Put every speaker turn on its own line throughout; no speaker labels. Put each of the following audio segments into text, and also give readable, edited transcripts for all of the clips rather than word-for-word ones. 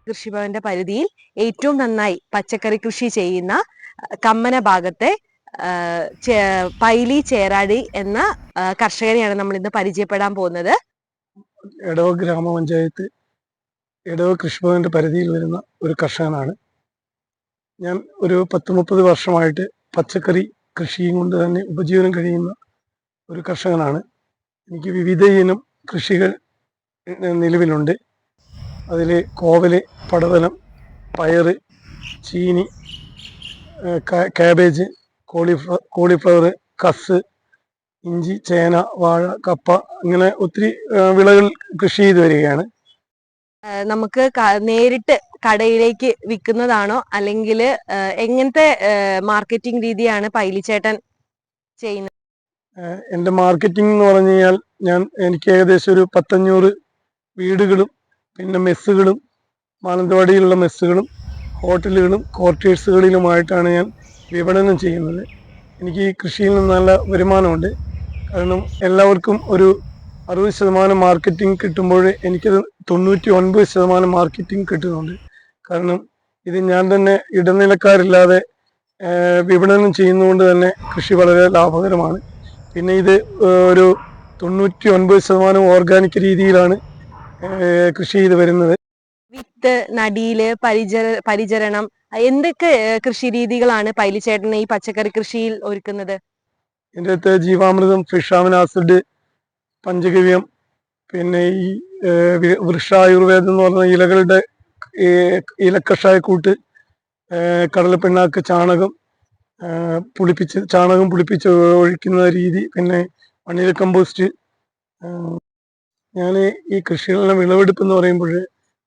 കൃഷിഭവന്റെ പരിധിയിൽ ഏറ്റവും നന്നായി പച്ചക്കറി കൃഷി ചെയ്യുന്ന കമ്മന ഭാഗത്തെ പൈലി ചേരാടി എന്ന കർഷകനെയാണ് നമ്മൾ ഇന്ന് പരിചയപ്പെടാൻ പോകുന്നത്.
എടവ ഗ്രാമപഞ്ചായത്ത് എടവ കൃഷിഭവന്റെ പരിധിയിൽ വരുന്ന ഒരു കർഷകനാണ് ഞാൻ. ഒരു 10-30 വർഷമായിട്ട് പച്ചക്കറി കൃഷിയും കൊണ്ട് തന്നെ ഉപജീവനം കഴിയുന്ന ഒരു കർഷകനാണ്. എനിക്ക് വിവിധ ഇനം കൃഷികൾ നിലവിലുണ്ട്. അതിൽ കോവല്, പടവലം, പയറ്, ചീനി, കാബേജ്, കോളിഫ്ലവർ, കസ്, ഇഞ്ചി, ചേന, വാഴ, കപ്പ, അങ്ങനെ ഒത്തിരി വിളകൾ കൃഷി ചെയ്ത് വരികയാണ്.
നമുക്ക് നേരിട്ട് കടയിലേക്ക് വിൽക്കുന്നതാണോ അല്ലെങ്കിൽ എങ്ങനത്തെ മാർക്കറ്റിംഗ് രീതിയാണ് പൈലിച്ചേട്ടൻ ചെയ്യുന്നത്?
എൻ്റെ മാർക്കറ്റിംഗ് എന്ന് പറഞ്ഞു കഴിഞ്ഞാൽ എനിക്ക് ഏകദേശം ഒരു 500 വീടുകളും പിന്നെ മെസ്സുകളും മാനന്തവാടിയിലുള്ള മെസ്സുകളും ഹോട്ടലുകളും ക്വാർട്ടേഴ്സുകളിലുമായിട്ടാണ് ഞാൻ വിപണനം ചെയ്യുന്നത്. എനിക്ക് ഈ കൃഷിയിൽ നിന്ന് നല്ല വരുമാനമുണ്ട്. കാരണം എല്ലാവർക്കും ഒരു 60% മാർക്കറ്റിംഗ് കിട്ടുമ്പോൾ എനിക്കത് 99% മാർക്കറ്റിംഗ് കിട്ടുന്നുണ്ട്. കാരണം ഇത് ഞാൻ തന്നെ ഇടനിലക്കാരില്ലാതെ വിപണനം ചെയ്യുന്നതുകൊണ്ട് തന്നെ കൃഷി വളരെ ലാഭകരമാണ്. പിന്നെ ഇത് ഒരു 99% ഓർഗാനിക് രീതിയിലാണ് കൃഷി ചെയ്ത് വരുന്നത്.
വിത്ത്, നടീല്, പരിചരണം എന്തൊക്കെ കൃഷി രീതികളാണ് പൈലിച്ചേട്ടൻ ഈ പച്ചക്കറി കൃഷിയിൽ ഒരുക്കുന്നത്?
ഇതിൻ്റെ അകത്ത് ജീവാമൃതം, ഫിഷാമിൻ ആസിഡ്, പഞ്ചഗവ്യം, പിന്നെ ഈ വൃക്ഷായുർവേദം എന്ന് പറഞ്ഞ ഇലകളുടെ ഇലക്കഷായക്കൂട്ട്, കടലപ്പിണ്ണാക്ക്, ചാണകം പുളിപ്പിച്ച് ഒഴിക്കുന്ന രീതി, പിന്നെ മണ്ണിര കമ്പോസ്റ്റ്. ഞാൻ ഈ കൃഷികളുടെ വിളവെടുപ്പ് എന്ന് പറയുമ്പോൾ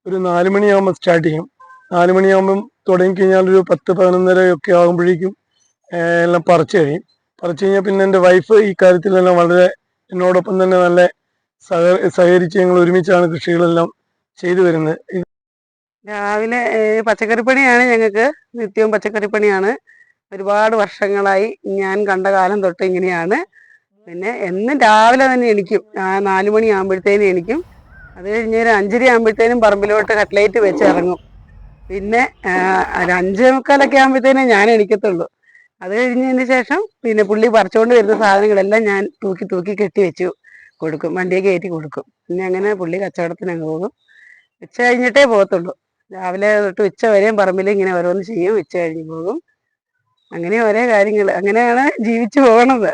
ഒരു 4 മണിയാകുമ്പോൾ സ്റ്റാർട്ട് ചെയ്യും. 4 മണിയാകുമ്പം തുടങ്ങിക്കഴിഞ്ഞാൽ ഒരു 10-11:30 ഒക്കെ ആകുമ്പോഴേക്കും എല്ലാം പറിച്ചു കഴിയും. പറിച്ചു കഴിഞ്ഞാൽ പിന്നെ എൻ്റെ വൈഫ് ഈ കാര്യത്തിലെല്ലാം വളരെ എന്നോടൊപ്പം തന്നെ നല്ല സഹകരിച്ച് ഞങ്ങൾ ഒരുമിച്ചാണ് കൃഷികളെല്ലാം ചെയ്തു വരുന്നത്.
രാവിലെ പച്ചക്കറിപ്പണിയാണ് ഞങ്ങൾക്ക് നിത്യവും പച്ചക്കറിപ്പണിയാണ്. ഒരുപാട് വർഷങ്ങളായി ഞാൻ കണ്ട കാലം തൊട്ട് ഇങ്ങനെയാണ്. പിന്നെ എന്നും രാവിലെ തന്നെ എണിക്കും. 4 മണി ആകുമ്പോഴത്തേനും എണിക്കും. അത് കഴിഞ്ഞ് ഒരു 5:30 ആകുമ്പോഴത്തേനും പറമ്പിലോട്ട് കട്ട്ലേറ്റ് വെച്ച് ഇറങ്ങും. പിന്നെ ഒരു 5:45 ആകുമ്പോഴത്തേനും ഞാൻ എണിക്കത്തുള്ളൂ. അത് കഴിഞ്ഞതിന് ശേഷം പിന്നെ പുള്ളി പറിച്ചുകൊണ്ട് വരുന്ന സാധനങ്ങളെല്ലാം ഞാൻ തൂക്കി കെട്ടി വെച്ച് കൊടുക്കും, വണ്ടിയെ കയറ്റി കൊടുക്കും. പിന്നെ അങ്ങനെ പുള്ളി കച്ചവടത്തിന് അങ്ങ് പോകും. ഉച്ച കഴിഞ്ഞിട്ടേ പോകത്തുള്ളൂ. രാവിലെ തൊട്ട് ഉച്ച വരെയും പറമ്പിൽ ഇങ്ങനെ ഓരോന്ന് ചെയ്യും. ഉച്ച കഴിഞ്ഞ് പോകും. അങ്ങനെ ഓരോ കാര്യങ്ങൾ, അങ്ങനെയാണ് ജീവിച്ചു പോകണത്.